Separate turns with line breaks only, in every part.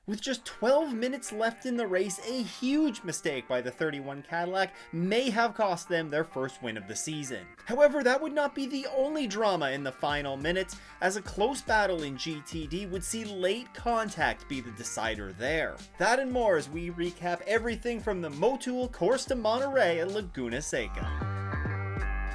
With just 12 minutes left in the race, a huge mistake by the 31 Cadillac may have cost them their first win of the season. However, that would not be the only drama in the final minutes, as a close battle in GTD would see late contact be the decider there. That and more as we recap everything from the Motul course to Monterey at Laguna Seca.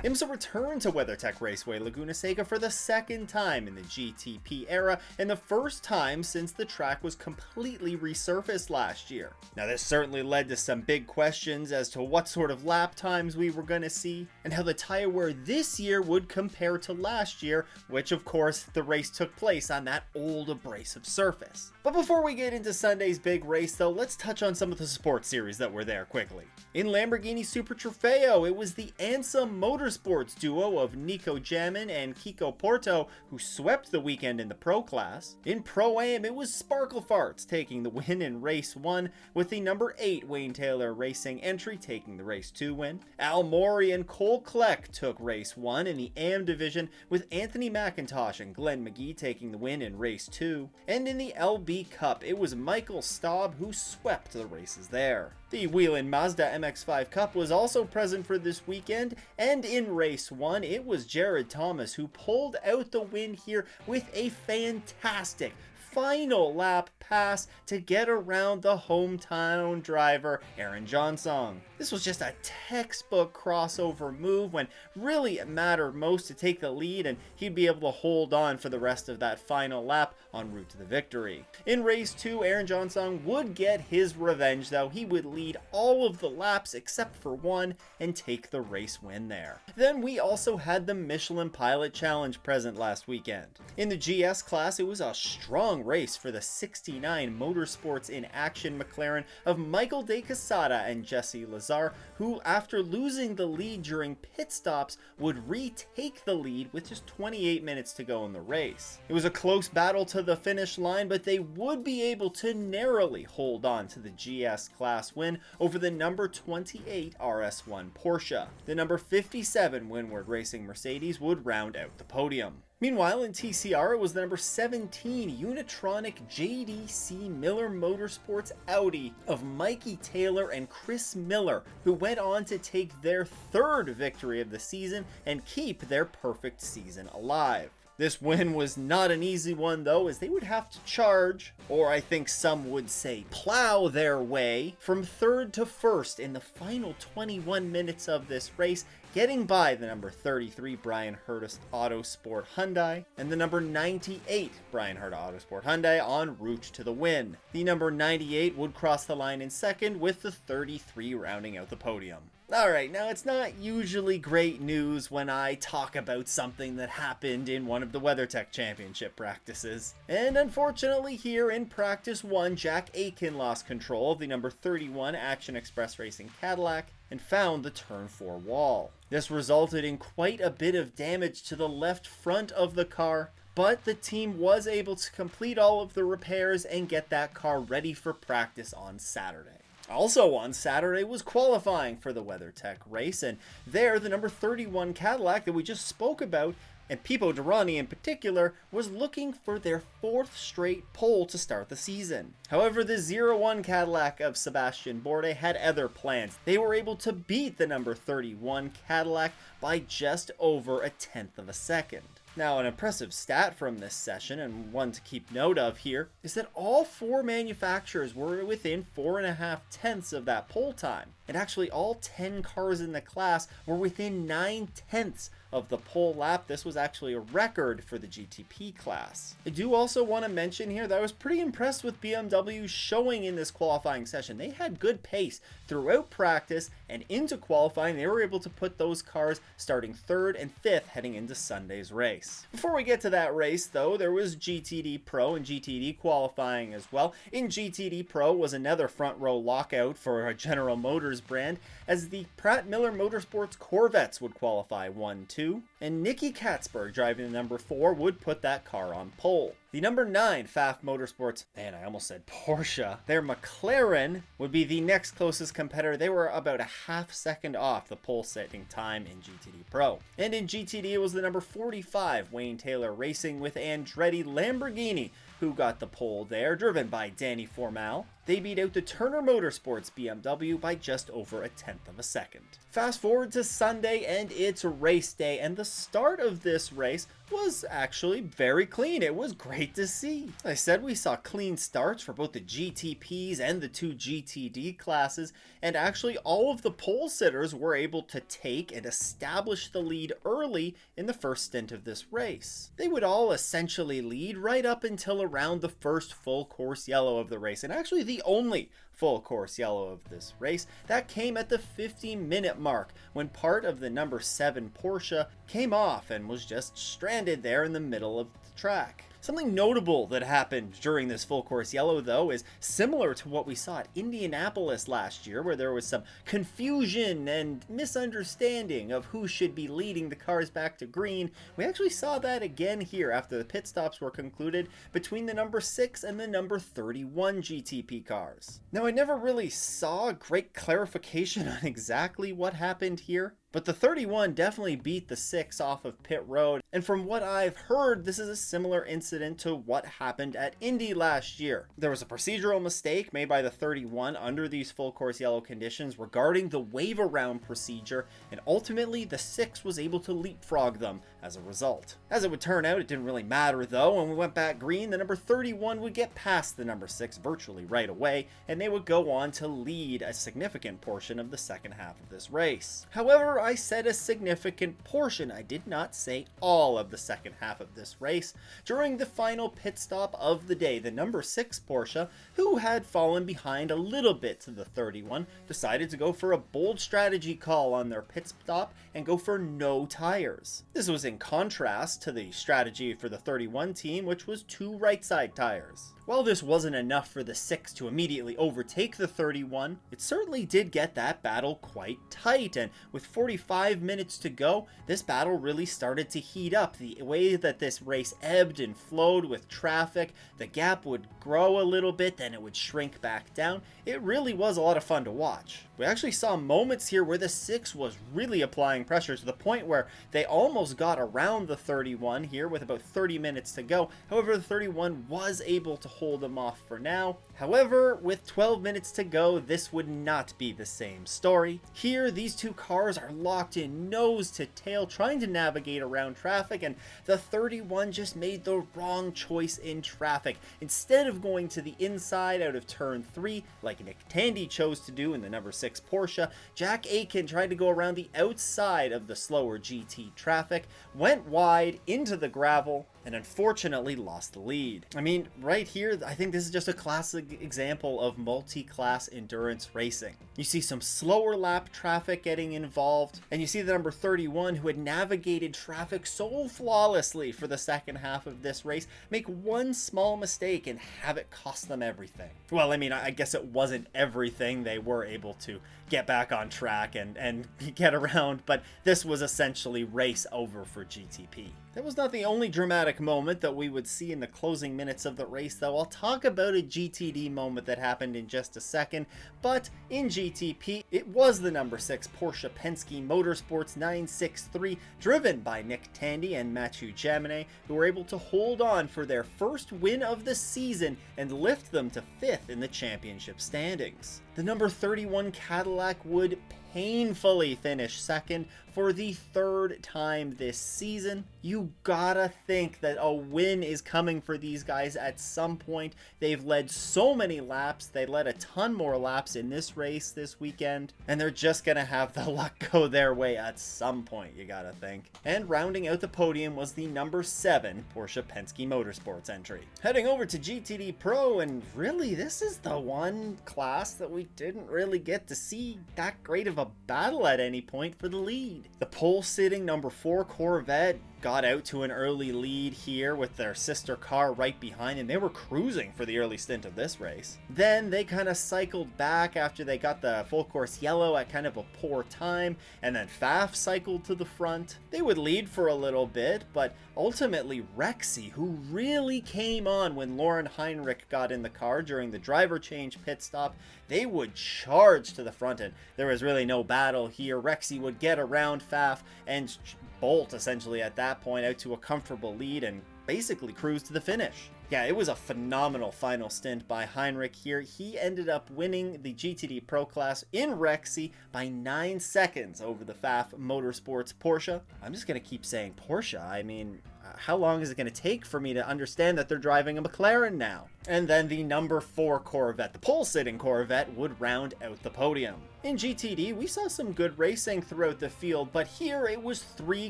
IMSA returned to WeatherTech Raceway Laguna Seca for the second time in the GTP era, and the first time since the track was completely resurfaced last year. Now this certainly led to some big questions as to what sort of lap times we were going to see, and how the tire wear this year would compare to last year, which of course the race took place on that old abrasive surface. But before we get into Sunday's big race though, let's touch on some of the sports series that were there quickly. In Lamborghini Super Trofeo, it was the ANSA Motorsports duo of Nico Jamin and Kiko Porto who swept the weekend in the Pro class. In Pro-Am, it was Sparkle Farts taking the win in Race 1, with the number 8 Wayne Taylor Racing entry taking the Race 2 win. Al Mori and Cole Kleck took Race 1 in the AM division, with Anthony McIntosh and Glenn McGee taking the win in Race 2. And in the LB Cup, it was Michael Staub who swept the races there. The Whelen Mazda MX-5 Cup was also present for this weekend, and in Race 1, it was Jared Thomas who pulled out the win here with a fantastic final lap pass to get around the hometown driver, Aaron Johnson. This was just a textbook crossover move when really it mattered most to take the lead, and he'd be able to hold on for the rest of that final lap en route to the victory. In Race 2, Aaron Johnson would get his revenge though. He would lead all of the laps except for one and take the race win there. Then we also had the Michelin Pilot Challenge present last weekend. In the GS class, it was a strong race for the 69 Motorsports in Action McLaren of Michael De Quesada and Jesse Lazar, who after losing the lead during pit stops would retake the lead with just 28 minutes to go in the race. It was a close battle to the finish line, but they would be able to narrowly hold on to the GS class win over the number 28 RS1 Porsche. The number 57 Windward Racing Mercedes would round out the podium. Meanwhile, in TCR, it was the number 17 Unitronic JDC Miller Motorsports Audi of Mikey Taylor and Chris Miller, who went on to take their third victory of the season and keep their perfect season alive. This win was not an easy one though, as they would have to charge, or I think some would say plow their way, from third to first in the final 21 minutes of this race, getting by the number 33 Brian Hurtis Autosport Hyundai and the number 98 Brian Hurta Autosport Hyundai en route to the win. The number 98 would cross the line in second, with the 33 rounding out the podium. Alright, now it's not usually great news when I talk about something that happened in one of the WeatherTech Championship practices. And unfortunately here in Practice 1, Jack Aitken lost control of the number 31 Action Express Racing Cadillac and found the turn 4 wall. This resulted in quite a bit of damage to the left front of the car, but the team was able to complete all of the repairs and get that car ready for practice on Saturday. Also on Saturday was qualifying for the WeatherTech race, and there the number 31 Cadillac that we just spoke about, and Pipo Derani in particular, was looking for their fourth straight pole to start the season. However, the 01 Cadillac of Sebastian Bourdais had other plans. They were able to beat the number 31 Cadillac by just over a tenth of a second. Now, an impressive stat from this session, and one to keep note of here, is that all four manufacturers were within 4.5 tenths of that pole time. And actually all 10 cars in the class were within 9 tenths of the pole lap. This was actually a record for the GTP class. I do also want to mention here that I was pretty impressed with BMW's showing in this qualifying session. They had good pace throughout practice, and into qualifying they were able to put those cars starting 3rd and 5th heading into Sunday's race. Before we get to that race though, there was GTD Pro and GTD qualifying as well. In GTD Pro was another front row lockout for a General Motors brand, as the Pratt Miller Motorsports Corvettes would qualify 1-2, and Nicky Katzberg driving the number 4 would put that car on pole. The number 9 Pfaff Motorsports, man, I almost said Porsche, their McLaren would be the next closest competitor. They were about a half second off the pole setting time in GTD Pro. And in GTD it was the number 45 Wayne Taylor Racing with Andretti Lamborghini who got the pole there, driven by Danny Formal. They beat out the Turner Motorsports BMW by just over a tenth of a second. Fast forward to Sunday and it's race day, and the start of this race was actually very clean. It was great to see. As I said, we saw clean starts for both the GTPs and the two GTD classes, and actually all of the pole sitters were able to take and establish the lead early in the first stint of this race. They would all essentially lead right up until around the first full course yellow of the race, and actually the only full course yellow of this race. That came at the 50-minute mark when part of the number 7 Porsche came off and was just stranded there in the middle of the track. Something notable that happened during this full course yellow, though, is similar to what we saw at Indianapolis last year, where there was some confusion and misunderstanding of who should be leading the cars back to green. We actually saw that again here after the pit stops were concluded between the number 6 and the number 31 GTP cars. Now, I never really saw great clarification on exactly what happened here, but the 31 definitely beat the 6 off of pit road, and from what I've heard, this is a similar incident to what happened at Indy last year. There was a procedural mistake made by the 31 under these full course yellow conditions regarding the wave around procedure, and ultimately the 6 was able to leapfrog them as a result. As it would turn out, it didn't really matter though. When we went back green, the number 31 would get past the number 6 virtually right away, and they would go on to lead a significant portion of the second half of this race. However, I said a significant portion. I did not say all of the second half of this race. During the final pit stop of the day, the number 6 Porsche, who had fallen behind a little bit to the 31, decided to go for a bold strategy call on their pit stop and go for no tires. This was in contrast to the strategy for the 31 team, which was 2 right side tires. While this wasn't enough for the 6 to immediately overtake the 31, it certainly did get that battle quite tight, and with 45 minutes to go, this battle really started to heat up. The way that this race ebbed and flowed with traffic, the gap would grow a little bit, then it would shrink back down. It really was a lot of fun to watch. We actually saw moments here where the 6 was really applying pressure to the point where they almost got around the 31 here with about 30 minutes to go. However, the 31 was able to hold them off for now. However, with 12 minutes to go, this would not be the same story. Here, these two cars are locked in nose to tail, trying to navigate around traffic, and the 31 just made the wrong choice in traffic. Instead of going to the inside out of turn 3, like Nick Tandy chose to do in the number 6 Porsche, Jack Aitken tried to go around the outside of the slower GT traffic, went wide into the gravel, and unfortunately lost the lead. I mean, right here, I think this is just a classic example of multi-class endurance racing. You see some slower lap traffic getting involved, and you see the number 31, who had navigated traffic so flawlessly for the second half of this race, make one small mistake and have it cost them everything. Well, I mean, I guess it wasn't everything. They were able to get back on track and get around, but this was essentially race over for GTP. That was not the only dramatic moment that we would see in the closing minutes of the race, though. I'll talk about a GTD moment that happened in just a second, but in GTP, it was the number 6 Porsche Penske Motorsports 963, driven by Nick Tandy and Mathieu Jaminet, who were able to hold on for their first win of the season and lift them to 5th in the championship standings. The number 31 Cadillac would painfully finish 2nd for the 3rd time this season. You gotta think that a win is coming for these guys at some point. They've led so many laps. They led a ton more laps in this race this weekend, and they're just gonna have the luck go their way at some point, you gotta think. And rounding out the podium was the number 7 Porsche Penske Motorsports entry. Heading over to GTD Pro, and really this is the one class that we didn't really get to see that great of a battle at any point for the lead. The pole-sitting number 4 Corvette got out to an early lead here with their sister car right behind, and they were cruising for the early stint of this race. Then they kind of cycled back after they got the full course yellow at kind of a poor time, and then Pfaff cycled to the front. They would lead for a little bit, but ultimately Rexy, who really came on when Lauren Heinrich got in the car during the driver change pit stop, they would charge to the front, and there was really no battle here. Rexy would get around Pfaff and bolt essentially at that point out to a comfortable lead and basically cruise to the finish. Yeah, it was a phenomenal final stint by Heinrich here. He ended up winning the GTD Pro class in Rexy by 9 seconds over the Pfaff Motorsports Porsche. I'm just going to keep saying Porsche. I mean, how long is it going to take for me to understand that they're driving a McLaren now? And then the number 4 Corvette, the pole-sitting Corvette, would round out the podium. In GTD, we saw some good racing throughout the field, but here it was 3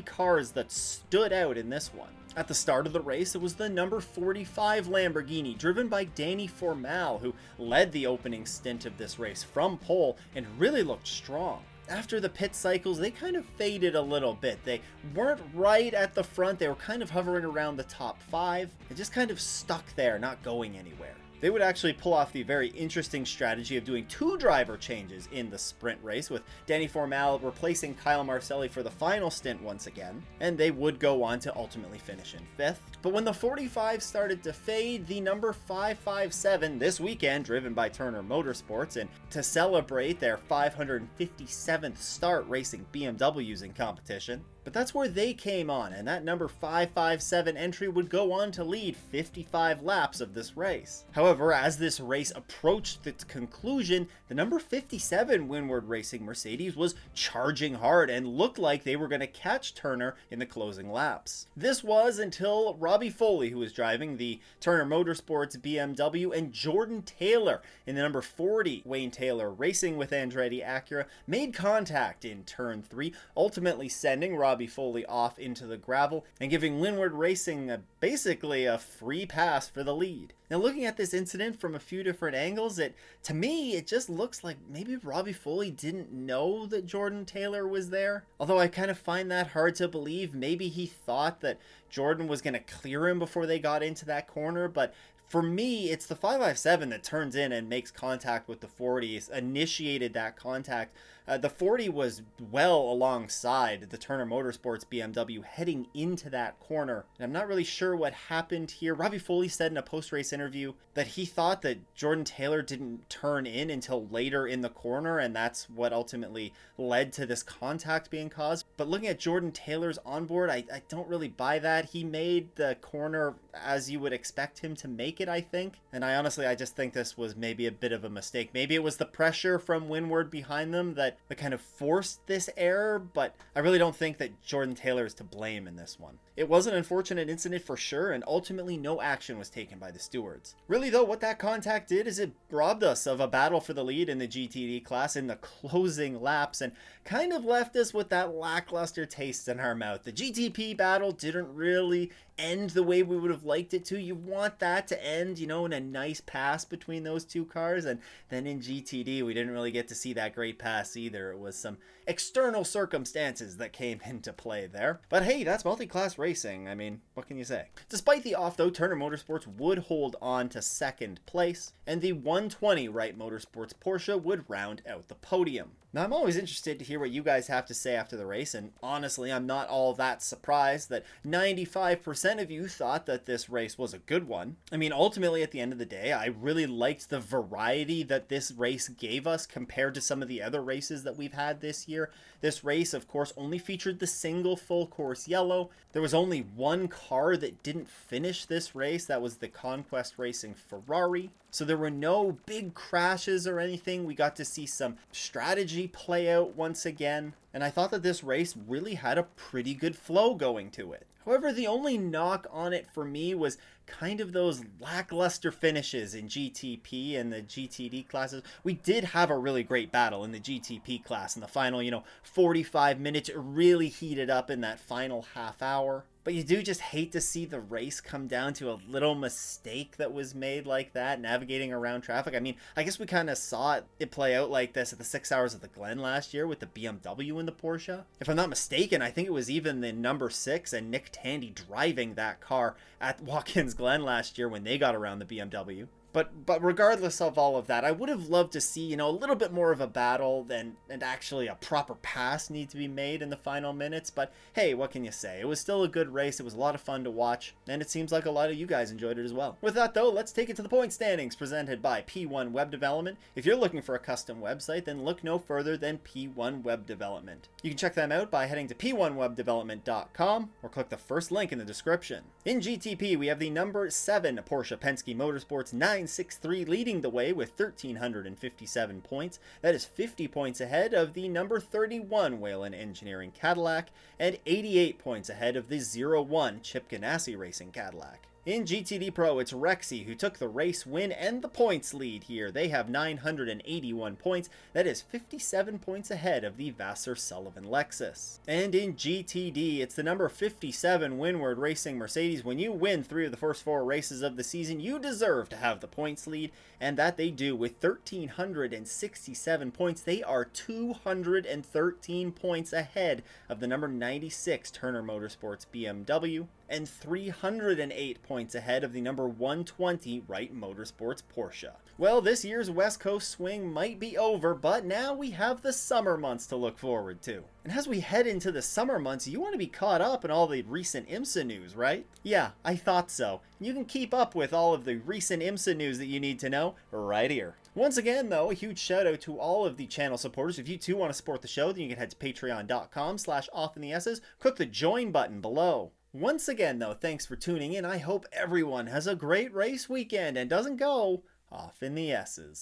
cars that stood out in this one. At the start of the race, it was the number 45 Lamborghini, driven by Danny Formal, who led the opening stint of this race from pole and really looked strong. After the pit cycles, they kind of faded a little bit. They weren't right at the front, they were kind of hovering around the top 5, and just kind of stuck there, not going anywhere. They would actually pull off the very interesting strategy of doing 2 driver changes in the sprint race, with Danny Formal replacing Kyle Marcelli for the final stint once again, and they would go on to ultimately finish in 5th. But when the 45 started to fade, the number 557 this weekend, driven by Turner Motorsports, and to celebrate their 557th start racing BMWs in competition, but that's where they came on, and that number 557 entry would go on to lead 55 laps of this race. However, as this race approached its conclusion, the number 57 Windward Racing Mercedes was charging hard and looked like they were going to catch Turner in the closing laps. This was until Robbie Foley, who was driving the Turner Motorsports BMW, and Jordan Taylor in the number 40 Wayne Taylor Racing with Andretti Acura made contact in turn 3, ultimately sending Robbie Foley off into the gravel and giving Windward Racing basically a free pass for the lead. Now, looking at this incident from a few different angles, to me, it just looks like maybe Robbie Foley didn't know that Jordan Taylor was there. Although I kind of find that hard to believe. Maybe he thought that Jordan was going to clear him before they got into that corner, but for me, it's the 557 that turns in and makes contact with the 40, initiated that contact. The 40 was well alongside the Turner Motorsports BMW heading into that corner. And I'm not really sure what happened here. Robbie Foley said in a post-race interview that he thought that Jordan Taylor didn't turn in until later in the corner, and that's what ultimately led to this contact being caused. But looking at Jordan Taylor's onboard, I don't really buy that. He made the corner as you would expect him to make it, I think. And I just think this was maybe a bit of a mistake. Maybe it was the pressure from Windward behind them that kind of forced this error, but I really don't think that Jordan Taylor is to blame in this one. It was an unfortunate incident for sure, and ultimately no action was taken by the stewards. Really though, what that contact did is it robbed us of a battle for the lead in the GTD class in the closing laps, and kind of left us with that lackluster taste in our mouth. The GTP battle didn't really end the way we would have liked it to. You want that to end, in a nice pass between those 2 cars, and then in GTD we didn't really get to see that great pass either. It was some external circumstances that came into play there. But hey, that's multi-class racing. I mean, what can you say? Despite the off though, Turner Motorsports would hold on to 2nd place, and the 120 Wright Motorsports Porsche would round out the podium. Now, I'm always interested to hear what you guys have to say after the race, and honestly, I'm not all that surprised that 95% of you thought that this race was a good one. I mean, ultimately, at the end of the day, I really liked the variety that this race gave us compared to some of the other races that we've had this year. This race, of course, only featured the single full course yellow. There was only 1 car that didn't finish this race. That was the Conquest Racing Ferrari. So there were no big crashes or anything. We got to see some strategy play out once again. And I thought that this race really had a pretty good flow going to it. However, the only knock on it for me was kind of those lackluster finishes in GTP and the GTD classes. We did have a really great battle in the GTP class in the final, 45 minutes. It really heated up in that final half hour. But you do just hate to see the race come down to a little mistake that was made like that, navigating around traffic. I mean, I guess we kind of saw it play out like this at the 6 Hours of the Glen last year with the BMW and the Porsche. If I'm not mistaken, I think it was even the number 6 and Nick Tandy driving that car at Watkins Glen last year when they got around the BMW. But regardless of all of that, I would have loved to see, a little bit more of a battle and actually a proper pass need to be made in the final minutes. But hey, what can you say? It was still a good race. It was a lot of fun to watch, and it seems like a lot of you guys enjoyed it as well. With that though, let's take it to the point standings presented by P1 Web Development. If you're looking for a custom website, then look no further than P1 Web Development. You can check them out by heading to p1webdevelopment.com or click the first link in the description. In GTP, we have the number 7 Porsche Penske Motorsports 963 leading the way with 1,357 points. That is 50 points ahead of the number 31 Whelen Engineering Cadillac and 88 points ahead of the 01 Chip Ganassi Racing Cadillac. In GTD Pro, it's Rexy who took the race win and the points lead here. They have 981 points. That is 57 points ahead of the Vassar-Sullivan Lexus. And in GTD, it's the number 57 Windward Racing Mercedes. When you win 3 of the first 4 races of the season, you deserve to have the points lead, and that they do with 1,367 points. They are 213 points ahead of the number 96 Turner Motorsports BMW and 308 points ahead of the number 120 Wright Motorsports Porsche. Well, this year's West Coast swing might be over, but now we have the summer months to look forward to. And as we head into the summer months, you want to be caught up in all the recent IMSA news, right? Yeah, I thought so. You can keep up with all of the recent IMSA news that you need to know right here. Once again, though, a huge shout out to all of the channel supporters. If you too want to support the show, then you can head to patreon.com/offinthes. Click the join button below. Once again, though, thanks for tuning in. I hope everyone has a great race weekend and doesn't go off in the S's.